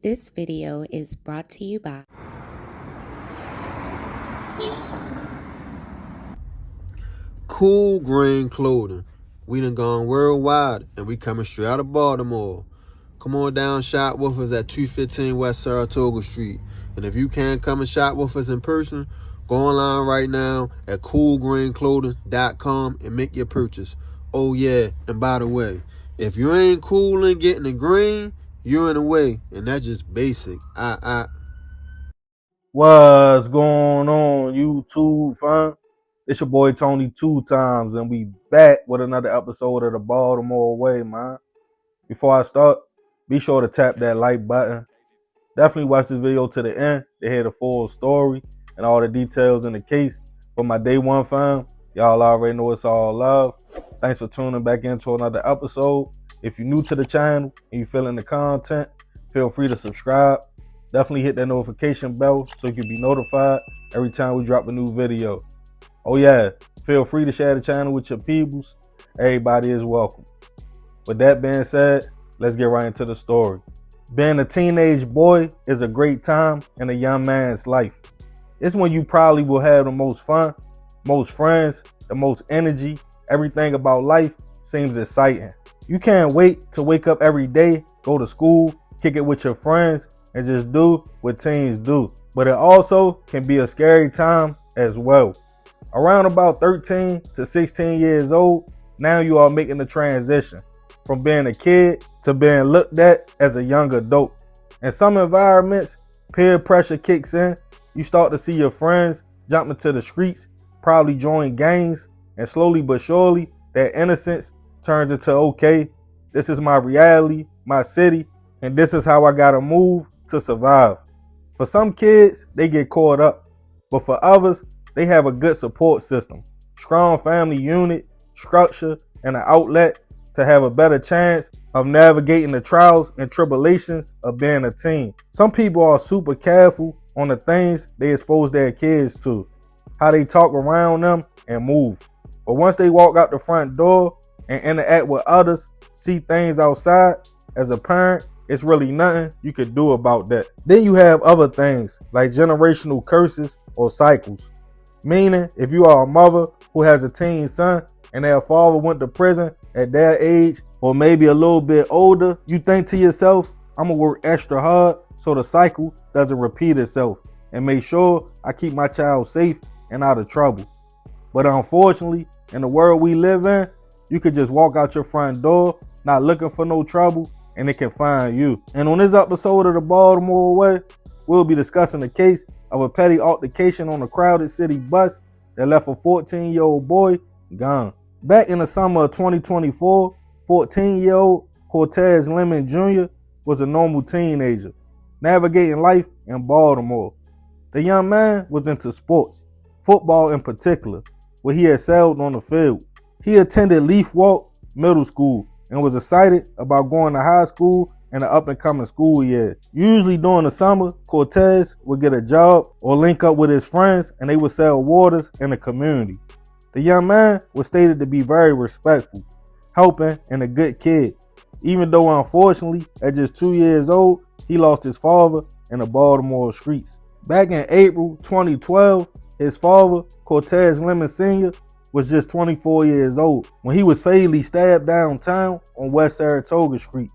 This video is brought to you by Cool Grain Clothing. We done gone worldwide and we coming straight out of Baltimore. Come on down, shop with us at 215 West Saratoga Street. And if you can't come and shop with us in person, go online right now at coolgrainclothing.com and make your purchase. Oh yeah, and by the way, if you ain't cool and getting the green, you're in the way, and that's just basic. What's going on, YouTube, fam? It's your boy Tony 2 times, and we back with another episode of the Baltimore Way, man. Before I start, be sure to tap that like button. Definitely watch this video to the end to hear the full story and all the details in the case. For my day one fam, y'all already know it's all love. Thanks for tuning back into another episode. If you're new to the channel and you feeling the content, feel free to subscribe. Definitely hit that notification bell so you can be notified every time we drop a new video. Oh yeah, feel free to share the channel with your peoples. Everybody is welcome. With that being said, let's get right into the story. Being a teenage boy is a great time in a young man's life. It's when you probably will have the most fun, most friends, the most energy. Everything about life seems exciting. You can't wait to wake up every day, go to school, kick it with your friends, and just do what teens do. But it also can be a scary time as well. Around about 13 to 16 years old, now you are making the transition from being a kid to being looked at as a young adult. In some environments, peer pressure kicks in. You start to see your friends jump into the streets, probably join gangs, and slowly but surely, that innocence turns into, okay, this is my reality, my city, and this is how I gotta move to survive. For some kids, they get caught up, but for others, they have a good support system, strong family unit, structure, and an outlet to have a better chance of navigating the trials and tribulations of being a teen. Some people are super careful on the things they expose their kids to, how they talk around them and move. But once they walk out the front door and interact with others, see things outside, as a parent, it's really nothing you could do about that. Then you have other things like generational curses or cycles. Meaning, if you are a mother who has a teen son and their father went to prison at their age or maybe a little bit older, you think to yourself, I'm gonna work extra hard so the cycle doesn't repeat itself and make sure I keep my child safe and out of trouble. But unfortunately, in the world we live in, you could just walk out your front door, not looking for no trouble, and it can find you. And on this episode of the Baltimore Way, we'll be discussing the case of a petty altercation on a crowded city bus that left a 14-year-old boy gone. Back in the summer of 2024, 14-year-old Cortez Lemon Jr. was a normal teenager, navigating life in Baltimore. The young man was into sports, football in particular, where he excelled on the field. He attended Leaf Walk Middle School and was excited about going to high school in the up-and-coming school year. Usually during the summer, Cortez would get a job or link up with his friends and they would sell waters in the community. The young man was stated to be very respectful, helping, and a good kid, even though unfortunately, at just 2 years old, he lost his father in the Baltimore streets. Back in April 2012, his father, Cortez Lemon Sr., was just 24 years old when he was fatally stabbed downtown on West Saratoga Street.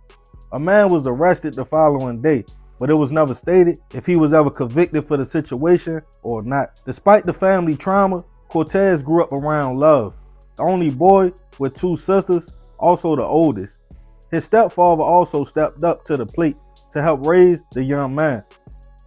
A man was arrested the following day, but it was never stated if he was ever convicted for the situation or not. Despite the family trauma, Cortez grew up around love. The only boy with 2 sisters, also the oldest. His stepfather also stepped up to the plate to help raise the young man.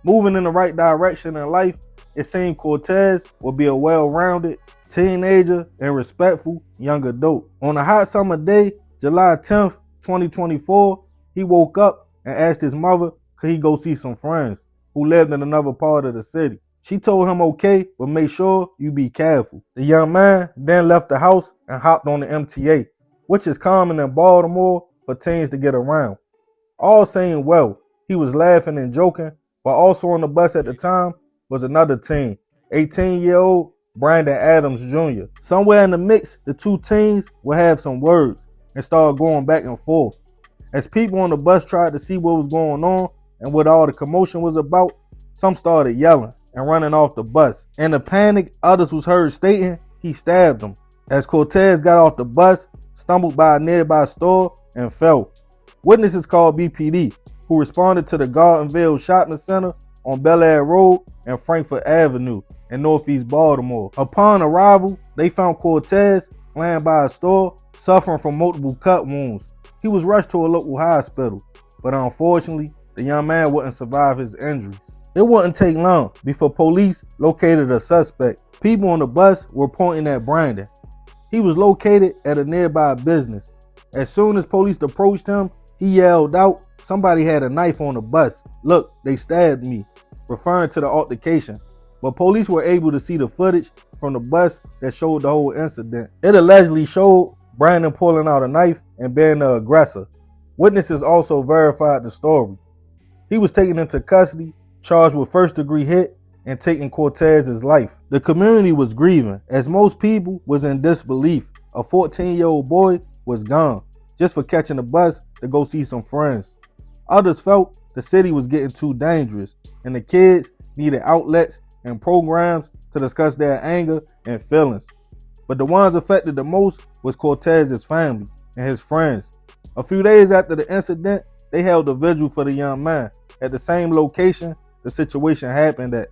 Moving in the right direction in life, it seemed Cortez would be a well-rounded teenager and respectful young adult. On a hot summer day, July 10th, 2024, he woke up and asked his mother could he go see some friends who lived in another part of the city. She told him okay, but make sure you be careful. The young man then left the house and hopped on the MTA, which is common in Baltimore for teens to get around. All saying well, he was laughing and joking, but also on the bus at the time was another teen, 18-year-old Brandon Adams Jr. Somewhere in the mix, the 2 teens would have some words and start going back and forth. As people on the bus tried to see what was going on and what all the commotion was about, some started yelling and running off the bus. In the panic, others was heard stating he stabbed them. As Cortez got off the bus, stumbled by a nearby store and fell. Witnesses called BPD, who responded to the Gardenville Shopping Center on Bel Air Road and Frankfort Avenue in Northeast Baltimore. Upon arrival, they found Cortez laying by a store, suffering from multiple cut wounds. He was rushed to a local hospital, but unfortunately, the young man wouldn't survive his injuries. It wouldn't take long before police located a suspect. People on the bus were pointing at Brandon. He was located at a nearby business. As soon as police approached him, he yelled out, "Somebody had a knife on the bus. Look, they stabbed me," referring to the altercation. But police were able to see the footage from the bus that showed the whole incident. It allegedly showed Brandon pulling out a knife and being the aggressor. Witnesses also verified the story. He was taken into custody, charged with first-degree hit, and taking Cortez's life. The community was grieving, as most people was in disbelief. A 14-year-old boy was gone, just for catching a bus to go see some friends. Others felt the city was getting too dangerous, and the kids needed outlets and programs to discuss their anger and feelings. But the ones affected the most was Cortez's family and his friends. A few days after the incident, they held a vigil for the young man at the same location the situation happened at.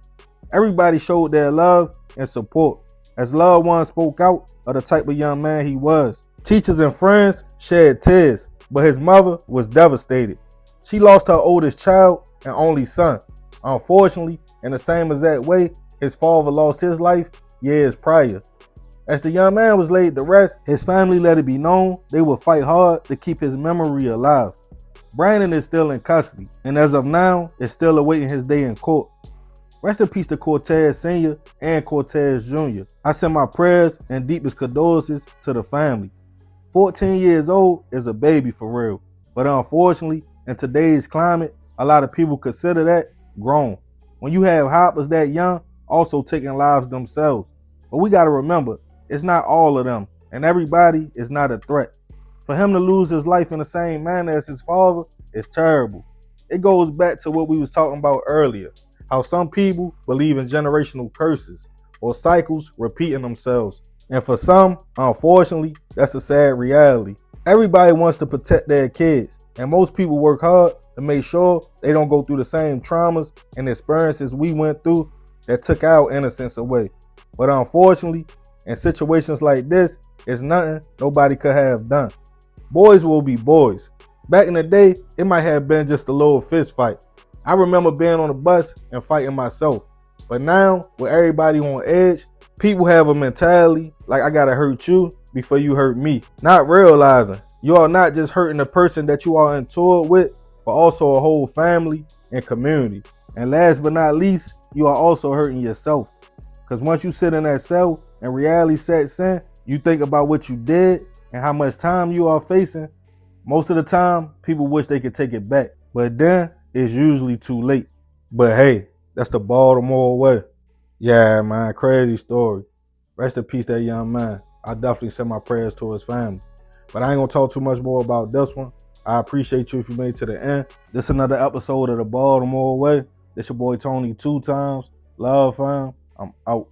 Everybody showed their love and support as loved ones spoke out of the type of young man he was. Teachers and friends shed tears, but his mother was devastated. She lost her oldest child and only son. Unfortunately, in the same exact way his father lost his life years prior. As the young man was laid to rest, his family let it be known they would fight hard to keep his memory alive. Brandon is still in custody, and as of now, is still awaiting his day in court. Rest in peace to Cortez Sr. and Cortez Jr. I send my prayers and deepest condolences to the family. 14 years old is a baby for real, but unfortunately, in today's climate, a lot of people consider that grown. When you have hoppers that young, also taking lives themselves. But we gotta remember, it's not all of them, and everybody is not a threat. For him to lose his life in the same manner as his father is terrible. It goes back to what we was talking about earlier, how some people believe in generational curses or cycles repeating themselves. And for some, unfortunately, that's a sad reality. Everybody wants to protect their kids, and most people work hard to make sure they don't go through the same traumas and experiences we went through that took our innocence away. But unfortunately, in situations like this, it's nothing nobody could have done. Boys will be boys. Back in the day, it might have been just a little fist fight. I remember being on the bus and fighting myself. But now, with everybody on edge, people have a mentality like I gotta hurt you before you hurt me. Not realizing you are not just hurting the person that you are in tour with, but also a whole family and community. And last but not least, you are also hurting yourself. Because once you sit in that cell and reality sets in, you think about what you did and how much time you are facing. Most of the time, people wish they could take it back. But then, it's usually too late. But hey, that's the Baltimore way. Yeah, man, crazy story. Rest in peace, that young man. I definitely send my prayers to his family. But I ain't gonna talk too much more about this one. I appreciate you if you made it to the end. This is another episode of the Baltimore Way. This your boy Tony 2 times. Love, fam. I'm out.